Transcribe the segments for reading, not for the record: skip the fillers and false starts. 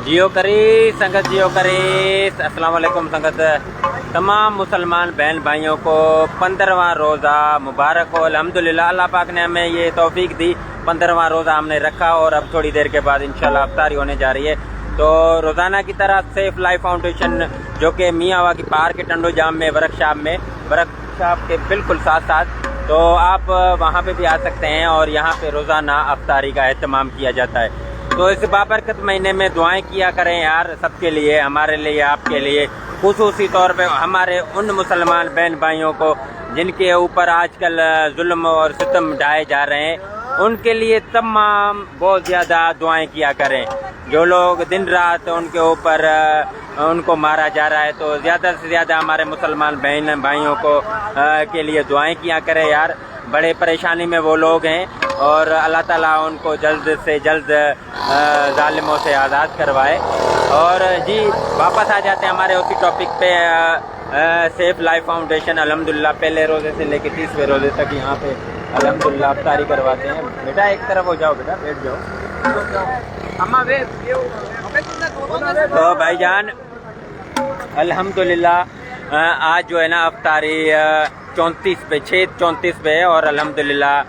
जियो करी संगत, जियो करी। अस्सलाम वालेकुम संगत। तमाम मुसलमान बहन भाइयों को 15वां रोज़ा मुबारक हो। अल्हम्दुलिल्लाह अल्लाह पाक ने हमें ये तौफीक दी, 15वां रोज़ा हमने रखा और अब थोड़ी देर के बाद इंशाल्लाह अफ्तारी होने जा रही है। तो रोज़ाना की तरह सेफ लाइफ फाउंडेशन जो कि मियाँवा की पार्क के टंडो जाम में वर्कशॉप के बिल्कुल साथ साथ, तो आप वहाँ पे भी आ सकते हैं और यहाँ पे रोज़ाना अफ्तारी का एहतमाम किया जाता है। तो इस बाबरकत महीने में दुआएं किया करें यार, सबके लिए, हमारे लिए, आपके लिए, खुसूसी तौर पे हमारे उन मुसलमान बहन भाइयों को जिनके ऊपर आजकल जुल्म और सितम ढाए जा रहे हैं, उनके लिए तमाम बहुत ज़्यादा दुआएं किया करें। जो लोग दिन रात उनके ऊपर उनको मारा जा रहा है, तो ज़्यादा से ज़्यादा हमारे मुसलमान बहन भाइयों को के लिए दुआएं किया करें यार। बड़े परेशानी में वो लोग हैं और अल्लाह ताला उनको जल्द से जल्द जालिमों से आज़ाद करवाए। और जी वापस आ जाते हैं हमारे उसी टॉपिक पे। सेफ लाइफ फाउंडेशन अल्हम्दुलिल्लाह पहले रोज़े से लेकर 30वें रोज़े तक यहाँ पे अल्हम्दुलिल्लाह अफ्तारी करवाते हैं। बेटा एक तरफ हो जाओ, बेटा बैठ जाओ। तो भाईजान अल्हम्दुलिल्लाह आज जो है ना अफ्तारी 6/34 पे है और अल्हम्दुलिल्लाह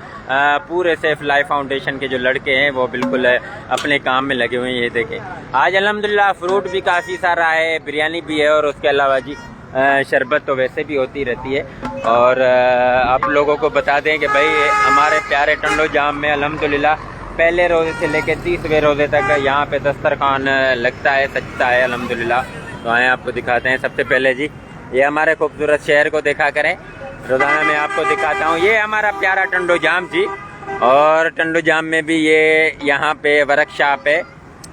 पूरे सेफ लाइफ फाउंडेशन के जो लड़के हैं वो बिल्कुल अपने काम में लगे हुए हैं। ये देखें, आज अल्हम्दुलिल्लाह फ्रूट भी काफ़ी सारा है, बिरयानी भी है और उसके अलावा जी शरबत तो वैसे भी होती रहती है। और आप लोगों को बता दें कि भाई हमारे प्यारे टंडो जाम में अल्हम्दुलिल्लाह पहले रोज़े से लेकर 30वें रोज़े तक यहाँ पे दस्तरखान लगता है, सजता है अल्हम्दुलिल्लाह। तो आए आपको दिखाते हैं। सबसे पहले जी ये हमारे खूबसूरत शहर को देखा करें, रोज़ाना मैं आपको दिखाता हूँ। ये हमारा प्यारा टंडो जाम जी, और टंडो जाम में भी ये यहाँ पे वर्कशॉप है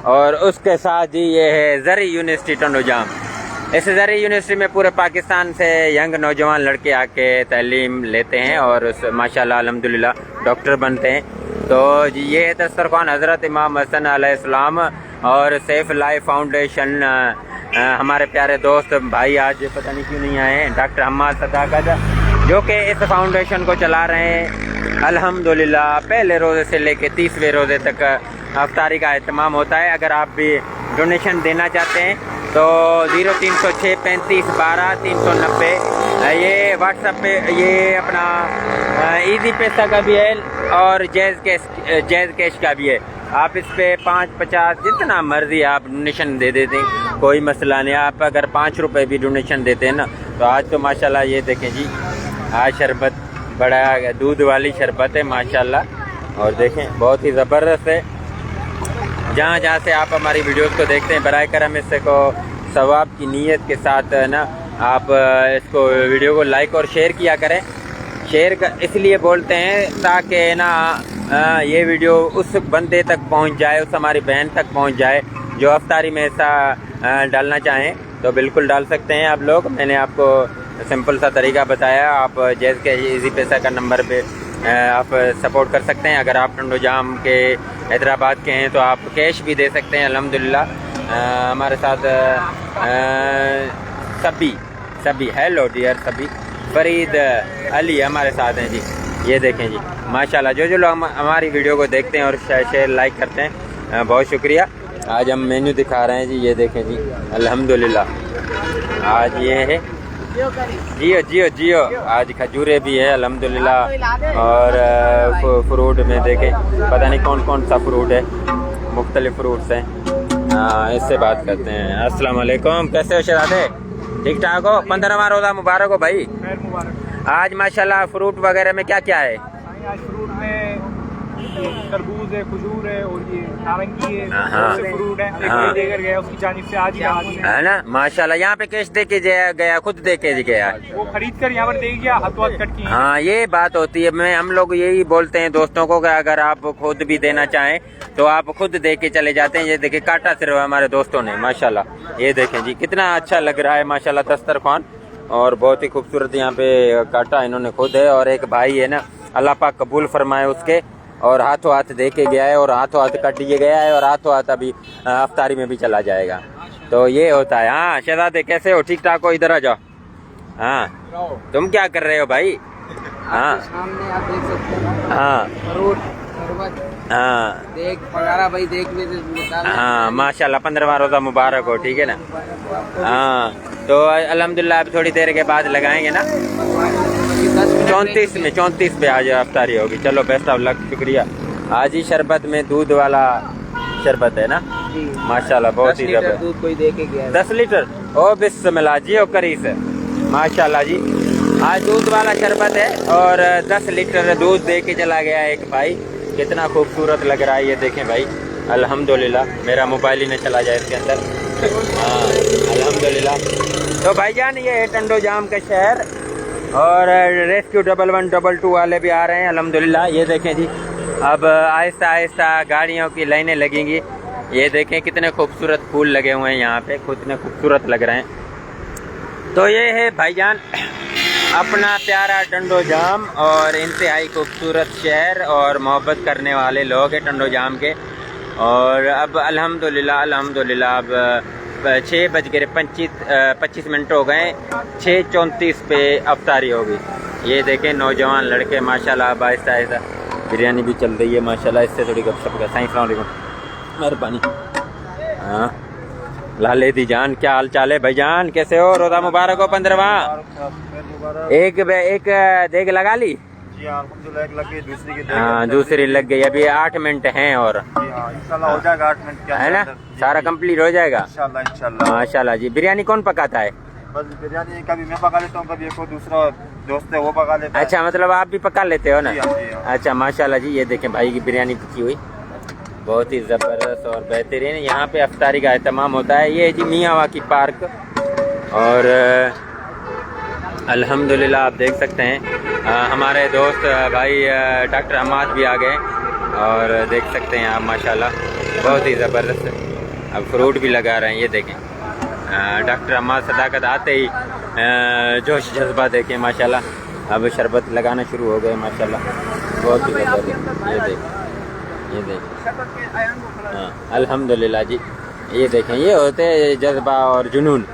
और उसके साथ ही ये है ज़री यूनिवर्सिटी टंडो जाम। इस ज़री यूनिवर्सिटी में पूरे पाकिस्तान से यंग नौजवान लड़के आके तालीम लेते हैं और उस माशाल्लाह अल्हम्दुलिल्लाह डॉक्टर बनते हैं। तो जी ये है दस्तरखान हज़रत इमाम हसन अलैहिस्सलाम और सेफ लाइफ फाउंडेशन। हमारे प्यारे दोस्त भाई आज पता नहीं क्यों नहीं आए हैं, डॉक्टर हम्माद सदाकत, जो कि इस फाउंडेशन को चला रहे हैं। अल्हम्दुलिल्लाह पहले रोज़े से लेके 30वें रोज़े तक अफ्तारी का एहतमाम होता है। अगर आप भी डोनेशन देना चाहते हैं तो 0306 35 12 390 ये व्हाट्सएप पे, ये अपना इजी पैसा का भी है और जैज़ कैश का भी है। आप इस पे 5, 50 जितना मर्जी आप डोनेशन दे देते हैं, कोई मसला नहीं। आप अगर 5 रुपये भी डोनेशन देते हैं ना, तो आज तो माशाल्लाह ये देखें जी, आज शरबत बड़ा दूध वाली शरबत है माशाल्लाह, और देखें बहुत ही ज़बरदस्त है। जहाँ जहाँ से आप हमारी वीडियोस को देखते हैं, बराए करम इससे को सवाब की नीयत के साथ ना आप इसको वीडियो को लाइक और शेयर किया करें। शेयर इसलिए बोलते हैं ताकि ना ये वीडियो उस बंदे तक पहुँच जाए, उस हमारी बहन तक पहुँच जाए जो अफ्तारी में ऐसा डालना चाहें तो बिल्कुल डाल सकते हैं आप लोग। मैंने आपको सिंपल सा तरीका बताया। आप जैज़ के इजी पैसा का नंबर पे आप सपोर्ट कर सकते हैं। अगर आप टंडो जाम के हैदराबाद के हैं तो आप कैश भी दे सकते हैं अल्हम्दुलिल्लाह। हमारे साथ सभी हेलो डियर सभी, फरीद अली हमारे साथ हैं जी। ये देखें जी माशाल्लाह, जो लोग हमारी वीडियो को देखते हैं और शेयर लाइक करते हैं, बहुत शुक्रिया। आज हम मेन्यू दिखा रहे हैं जी, ये देखें जी अल्हम्दुलिल्लाह। आज ये है जियो आज खजूरें भी है अल्हम्दुलिल्लाह, और फ्रूट में देखें पता नहीं कौन कौन सा फ्रूट है, मुख्तलिफ फ्रूट्स हैं। इससे बात करते हैं। अस्सलाम वालेकुम, कैसे हो शहजादे? ठीक ठाक हो? 15वां रोज़ा मुबारक हो भाई। आज माशाल्लाह फ्रूट वगैरह में क्या क्या है? आज फ्रूट में तरबूज है, खजूर है और ये नारंगी है, फ्रूट है। एक देकर गया उसकी जानिब से आज ही है ना माशाल्लाह। यहाँ पे कैश दे के गया, खुद दे के गया, वो खरीद कर यहाँ पर दे गया, हाथों हाथ कट की। हाँ ये बात होती है। हम लोग यही बोलते हैं दोस्तों को कि अगर आप खुद भी देना चाहें तो आप खुद दे के चले जाते हैं। ये देखिए काटा सिर्फ हमारे दोस्तों ने माशाल्लाह। ये देखें जी कितना अच्छा लग रहा है माशाल्लाह दस्तरखान, और बहुत ही खूबसूरत यहाँ पे काटा इन्होंने खुद है। और एक भाई है ना, अल्लाह पाक कबूल फरमाए उसके, और हाथों हाथ दे के गया है और हाथों हाथ कट दिए गया है और हाथों हाथ अभी अफ्तारी में भी चला जाएगा। तो ये होता है। हाँ शहजादे कैसे हो? ठीक ठाक हो? इधर आ जाओ। हाँ तुम क्या कर रहे हो भाई? हाँ सामने आप देख सकते हैं हाँ शरबत हाँ देख पगारा भाई देख भी निकाल। हाँ माशाल्लाह 15वां रोज़ा मुबारक हो, ठीक है ना। हाँ तो अल्हम्दुलिल्लाह अब थोड़ी देर के बाद लगाएंगे ना 34 पे आज अफ्तारी होगी। चलो बेस्ट ऑफ लक, शुक्रिया। आज ही शरबत में दूध वाला शरबत है ना, माशाल्लाह बहुत ही जबरदस्त। दूध कोई दे के गया 10 लीटर ओ बिस्मिल्लाह जी ओ करी से माशाल्लाह जी। आज दूध वाला शरबत है और 10 लीटर दूध दे के चला गया एक भाई। कितना खूबसूरत लग रहा है ये देखें भाई, अल्हम्दुलिल्लाह। मेरा मोबाइल ही न चला जाए इसके अंदर। हाँ अल्हम्दुलिल्लाह। तो भाईजान ये है टंडो जाम का शहर और रेस्क्यू 1112 वाले भी आ रहे हैं अल्हम्दुलिल्लाह। ये देखें जी, अब आहिस्ता आहिस्ता गाड़ियों की लाइनें लगेंगी। ये देखें कितने खूबसूरत फूल लगे हुए हैं यहाँ पे, कितने खूबसूरत लग रहे हैं। तो ये है भाईजान अपना प्यारा टंडो जाम और इंतहाई खूबसूरत शहर और मोहब्बत करने वाले लोग हैं टंडो जाम के। और अब अल्हम्दुलिल्लाह अब 6:25 हो गए, 6:34 पे अफ्तारी होगी। ये देखें नौजवान लड़के माशाल्लाह अब आहिस्ता आहिस्ता बिरयानी भी चल रही है माशाल्लाह। इससे थोड़ी गपशप का साईं सलाम अलैकुम मेहरबानी। हाँ लाले दी जान क्या हाल चाल है भाईजान, कैसे हो? रोज़ा मुबारक हो 15वां। एक देग लगा ली जी हाँ, अल्हम्दुलिल्लाह एक लग गई, दूसरी की हाँ दूसरी लग गई। अभी 8 मिनट हैं और इंशाल्लाह हो जाएगा 8 मिनट क्या है ना, सारा कंप्लीट हो जाएगा इंशाल्लाह। माशाल्लाह जी। बिरयानी कौन पकाता है? बस बिरयानी कभी मैं पका लेता हूँ, कभी एक दूसरा दोस्त है वो पका लेता है। अच्छा मतलब आप भी पका लेते हो ना? जी हाँ। अच्छा माशाल्लाह जी। ये देखें भाई की बिरयानी पकी हुई बहुत ही ज़बरदस्त और बेहतरीन। यहाँ पे अफ्तारी का एहतमाम होता है। ये जी मियाँवा की पार्क और अल्हम्दुलिल्लाह आप देख सकते हैं हमारे दोस्त भाई डॉक्टर हमाद भी आ गए और देख सकते हैं आप माशाल्लाह बहुत ही ज़बरदस्त। अब फ्रूट भी लगा रहे हैं। ये देखें डॉक्टर हमाद सदाकत आते ही जोश जज्बा देखें माशाल्लाह। अब शरबत लगाना शुरू हो गए माशाल्लाह, बहुत ही ज़बरदस्त। ये देखें हाँ अल्हम्दुलिल्लाह जी। ये देखें ये होते हैं जज्बा और जुनून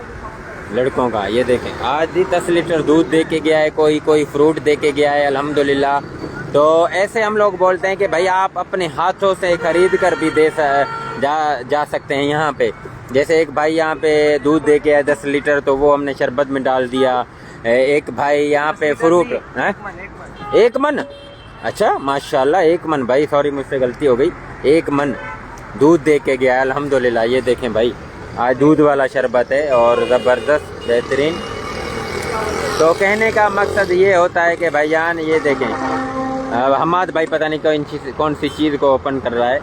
लड़कों का। ये देखें आज ही 10 लीटर दूध दे के गया है, कोई फ्रूट दे के गया है अल्हम्दुलिल्लाह। तो ऐसे हम लोग बोलते हैं कि भाई आप अपने हाथों से खरीद कर भी जा सकते हैं यहाँ पे। जैसे एक भाई यहाँ पे दूध दे के आया 10 लीटर, तो वो हमने शरबत में डाल दिया। एक भाई यहाँ पे फ्रूट है 1 मन। अच्छा माशाल्लाह 1 मन भाई, सॉरी मुझसे गलती हो गई, 1 मन दूध दे के गया अल्हम्दुलिल्लाह। ये देखें भाई आज दूध वाला शरबत है और ज़बरदस्त बेहतरीन। तो कहने का मकसद ये होता है कि भाईजान ये देखें हमाद भाई पता नहीं कौन सी चीज़ को ओपन कर रहा है।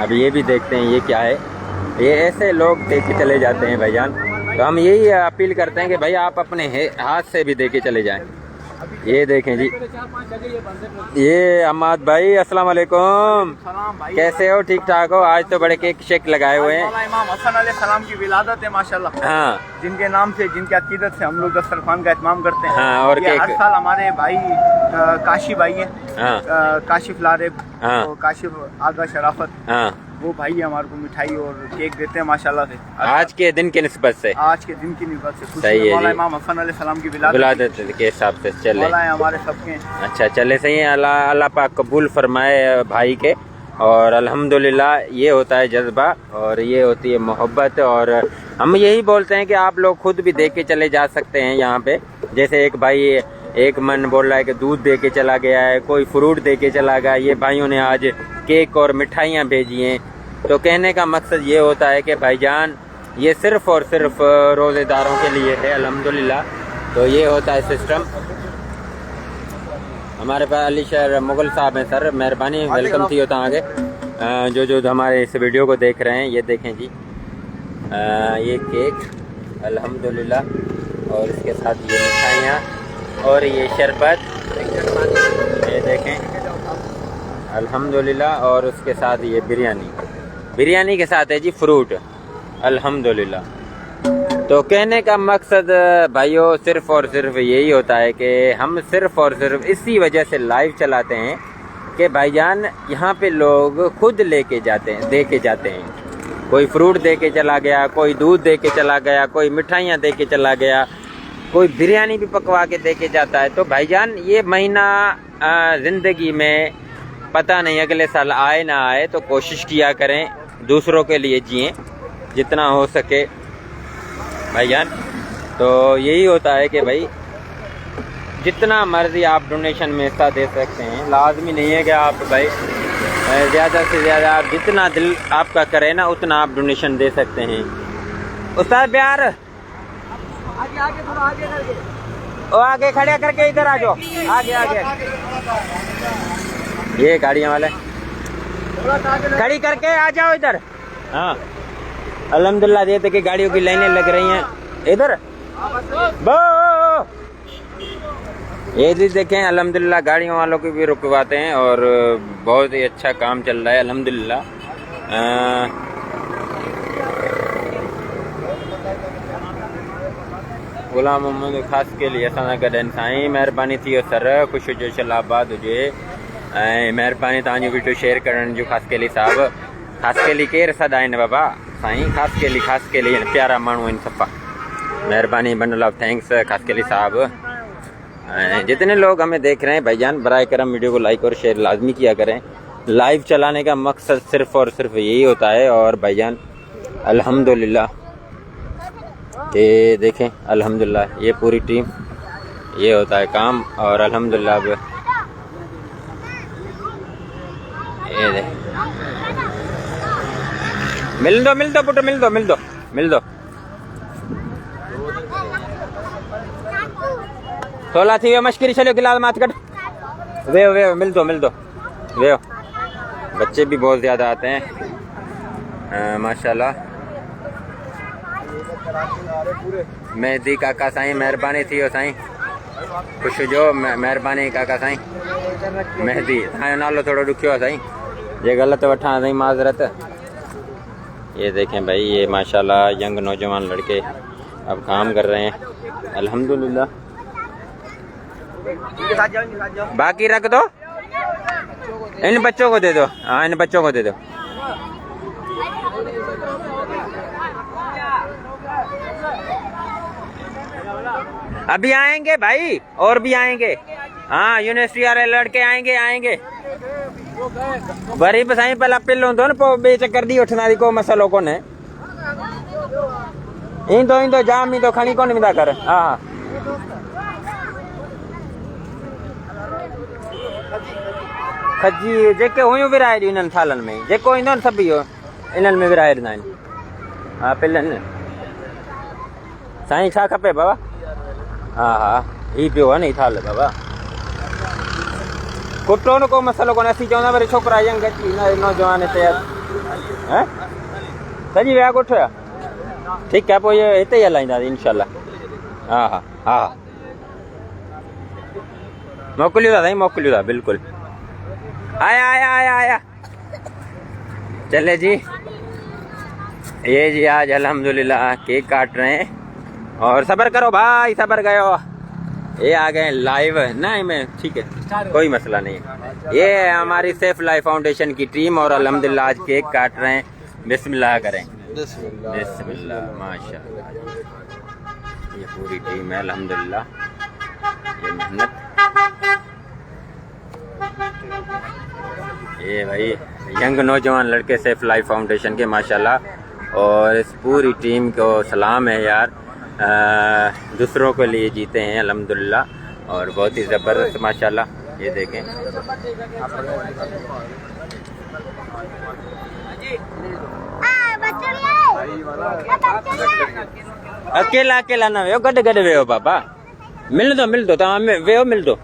अब ये भी देखते हैं ये क्या है। ये ऐसे लोग दे के चले जाते हैं भाईजान। तो हम यही अपील करते हैं कि भाई आप अपने हाथ से भी दे के चले जाएं। ये देखें जी, ये हमाद भाई अस्सलाम वालेकुम, कैसे हो? ठीक ठाक हो? आज तो बड़े केक शेक लगाए हुए हैं। इमाम हसन अलैहिस्सलाम की विलादत है माशाल्लाह। हाँ जिनके नाम से, जिनके अकीदत से हम लोग दस्तरखान का एहतमाम करते हैं। हाँ और ये हर साल हमारे भाई काशी भाई हैं, हाँ काशिफ लारेब, हाँ तो काशिफ आगा शराफत, हाँ वो भाई हमारे को मिठाई और केक देते हैं माशाल्लाह से। आज के दिन के निस्बत से, आज के दिन की निस्बत से सही है मौला जी। इमाम हसन अलैहिस्सलाम की विलादत के हिसाब से चले मौला है हमारे सबके। अच्छा चले सही है। अल्लाह पाक कबूल फरमाए भाई के। और अल्हम्दुलिल्लाह ये होता है जज्बा और ये होती है मोहब्बत। और हम यही बोलते हैं कि आप लोग खुद भी दे के चले जा सकते हैं यहाँ पे। जैसे एक भाई 1 मन बोल रहा है कि दूध दे के चला गया है, कोई फ्रूट दे के चला गया। ये भाइयों ने आज केक और मिठाइयाँ भेजी हैं। तो कहने का मकसद ये होता है कि भाईजान ये सिर्फ़ और सिर्फ रोज़ेदारों के लिए है अल्हम्दुलिल्लाह। तो ये होता है सिस्टम। हमारे पास अली शहर मुगल साहब हैं सर, मेहरबानी वेलकम थी होता आगे। जो हमारे इस वीडियो को देख रहे हैं ये देखें जी ये केक अल्हम्दुलिल्लाह और इसके साथ ये मिठाइयाँ और ये शरबत ये देखें अल्हम्दुलिल्लाह। और उसके साथ ये बिरयानी के साथ है जी फ्रूट अल्हम्दुलिल्लाह। तो कहने का मकसद भाइयों सिर्फ़ और सिर्फ यही होता है कि हम सिर्फ़ और सिर्फ इसी वजह से लाइव चलाते हैं कि भाईजान यहाँ पे लोग खुद लेके जाते हैं, दे के जाते हैं। कोई फ्रूट दे के चला गया, कोई दूध दे के चला गया, कोई मिठाइयाँ दे के चला गया, कोई बिरयानी भी पकवा के दे के जाता है। तो भाईजान ये महीना ज़िंदगी में पता नहीं अगले साल आए ना आए, तो कोशिश किया करें दूसरों के लिए जिए जितना हो सके भाईजान। तो यही होता है कि भाई जितना मर्जी आप डोनेशन में हिस्सा दे सकते हैं, लाजमी नहीं है कि आप भाई ज़्यादा से ज़्यादा, आप जितना दिल आपका करे ना उतना आप डोनेशन दे सकते हैं। उस्ताद प्यार आगे आगे थोड़ा आगे करके, ओ आगे खड़े करके इधर आ जाओ, आगे आगे। ये गाड़ियाँ वाले खड़ी करके आ जाओ इधर। हाँ अल्हम्दुलिल्लाह, ये देखिए गाड़ियों की लाइनें लग रही हैं इधर। बो ये भी देखें अल्हम्दुलिल्लाह, गाड़ियों वालों को भी रुकवाते हैं और बहुत ही अच्छा काम चल रहा है अल्हम्दुलिल्लाह। गुलाम मोहम्मद ख़ास के लिए असां गॾु साईं, महिरबानी थी सर, ख़ुशि जो शलाबाद हुजे ऐं महिरबानी तव्हांजो वीडियो शेयर करण जो। ख़ास के लिए साहब, ख़ास के लिए केरु सदा आहिनि बाबा साईं, ख़ास के लिए प्यारा माण्हू आहिनि सफ़ा। मेहरबानी, बंडल ऑफ थैंक्स ख़ास के लिए साहब। जितने लोग हमें देख रहे हैं भाईजान, बराए करम वीडियो को लाइक और शेयर लाजमी किया करें। लाइव चलाने का मकसद सिर्फ़ और सिर्फ यही होता है। और भाईजान अल्हम्दुलिल्लाह ये देखें अल्हम्दुलिल्लाह, ये पूरी टीम, ये होता है काम। और अल्हम्दुलिल्लाह अब ये देख, मिल दो पुट, मिल दो। 16 थी वे मश्करी चलो गिलास मात कट वे मिल दो वे। बच्चे भी बहुत ज़्यादा आते हैं माशाल्लाह। मेहदी काका साईं, मेहरबानी थी हो साईं, ख़ुशि जो मेहरबानी काका साईं। मेहदी तव्हांजो नालो थोड़ो ॾुखियो आहे साईं, जे ग़लति वठां साईं माज़रत। ये देखें भाई, ये माशाल्लाह यंग नौजवान लड़के अब काम कर रहे हैं अल्हम्दुलिल्लाह। बाकी रख दो, इन बच्चों को दे दो। हाँ इन बच्चों को दे दो। अभी आएंगे भाई, और भी आएंगे। हाँ यूनिवर्सिटी वाले लड़के आएंगे। गरीब साईं पहला पिल होंदो न, पोइ ॿिए चक्कर दी वठंदा को मसलो कोन्हे। ईंदो जाम ईंदो, खणी कोन वेंदा कर। हा खजी जेके हुयूं विराए ॾियूं इन्हनि थालनि में, जेको ईंदो न सभु इहो इन्हनि में विराए ॾींदा आहिनि। हा पिलनि साईं, छा खपे बाबा? हा ही पियो आहे न, ही थाल बाबा। कुटो न को मसलो कोन्हे, असीं चवंदा वरी छोकिरा यंग अची नौजवान हिते सॼी विया ॻोठ। ठीकु आहे, पोइ इहे हिते ई हलाईंदासीं इंशाल्लाह। हा मोकिलियो था साईं, मोकिलियो था बिल्कुलु। आया चले जी। ये जी आज अल्हम्दुलिल्लाह केक काट रहे हैं। और सब्र करो भाई, सब्र गयो। ये आ गए लाइव नहीं में, ठीक है कोई मसला नहीं। ये है हमारी सेफ लाइफ फाउंडेशन की टीम और अल्हम्दुलिल्लाह आज केक काट रहे हैं। बिस्मिल्लाह करें, बिस्मिल्लाह माशाअल्लाह। ये पूरी टीम है अल्हम्दुलिल्लाह, ये मेहनत। ये भाई यंग नौजवान लड़के सेफ लाइफ फाउंडेशन के माशाल्लाह। और इस पूरी टीम को सलाम है यार, दूसरों के लिए जीते हैं अल्हम्दुलिल्लाह। और बहुत ही ज़बरदस्त माशाल्लाह। ये देखें अकेला ना वेहो, गॾु वेहो बाबा। मिल दो तव्हां वेहो, मिल दो।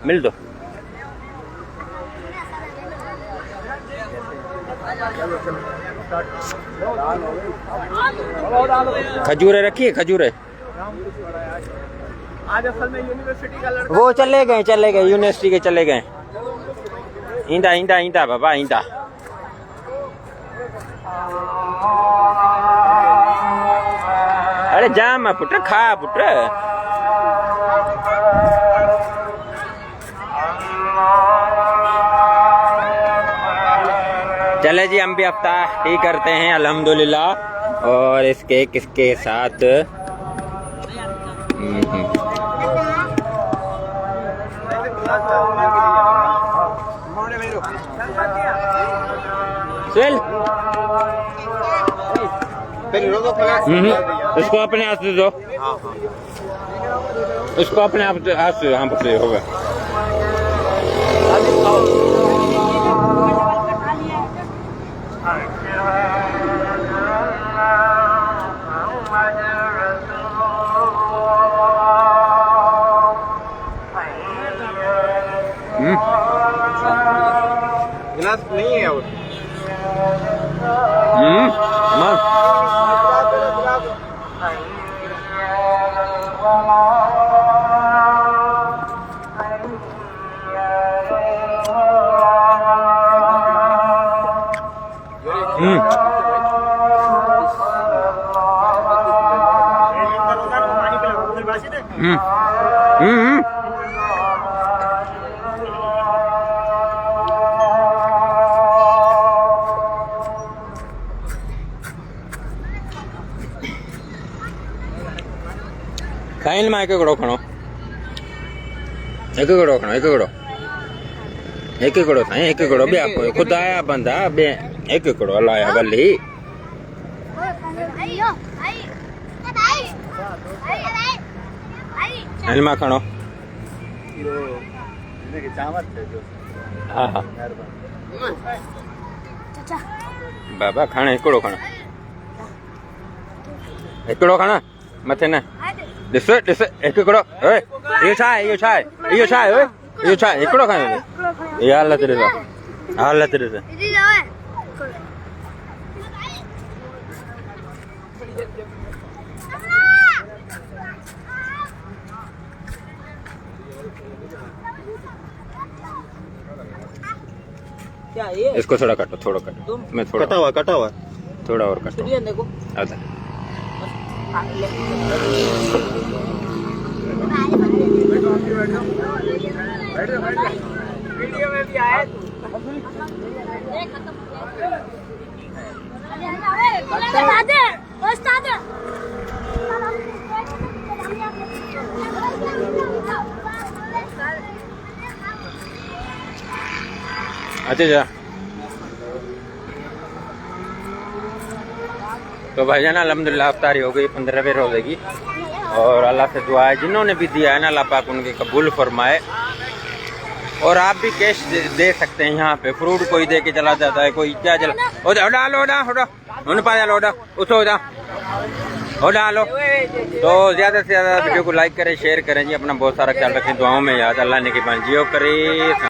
खजूरे रखिए, खजूरे। आज असल में यूनिवर्सिटी का लड़का वो चले गए यूनिवर्सिटी के चले गए। ईंदा बाबा ईंदा। अरे जाम पुट, खा पुट। चले जी, हम भी अफ्ताह ही करते हैं अल्हम्दुलिल्लाह। और इस केक इसके साथ इसको अपने हाथ से दो, इसको अपने हाथ से हम से होगा। गिलास नहीं है और खाइल में एक कड़ो खणो, एक कड़ो खणो, एक कड़ो, एक कड़ो साईं, एक कड़ो बे आपको खुद आया बंदा बे एक कड़ो लाया गली हलमा खणो। हाँ हाँ बाबा खाना एकड़ो खाना, एकड़ो खाना मथे न ॾिस ॾिस एक कड़ो, ओए इहो छा आहे, इहो छा आहे, इहो छा आहे, ओए इहो छा आहे, हिकिड़ो खानो ये हालत ॾिस, हालत ॾिस। क्या ये? इसको थोड़ा काटो, थोड़ा काटो, मैं थोड़ा कटा हुआ थोड़ा और काटो, ये देखो आधा। वीडियो में भी आए। अच्छा जा तो भाईजान अल्हम्दुलिल्लाह अफ्तारी हो गई 15वें रोजे की, और अल्लाह से दुआ है जिन्होंने भी दिया है ना अल्लाह पाक उनके कबूल फरमाए। और आप भी कैश दे सकते हैं, यहाँ पे फ्रूट कोई दे के चला जाता है, कोई क्या चला लो। तो ज़्यादा से ज़्यादा वीडियो को लाइक करें, शेयर करें जी, अपना बहुत सारा ख्याल रखें, दुआओं में याद, अल्लाह ने की जियो करे।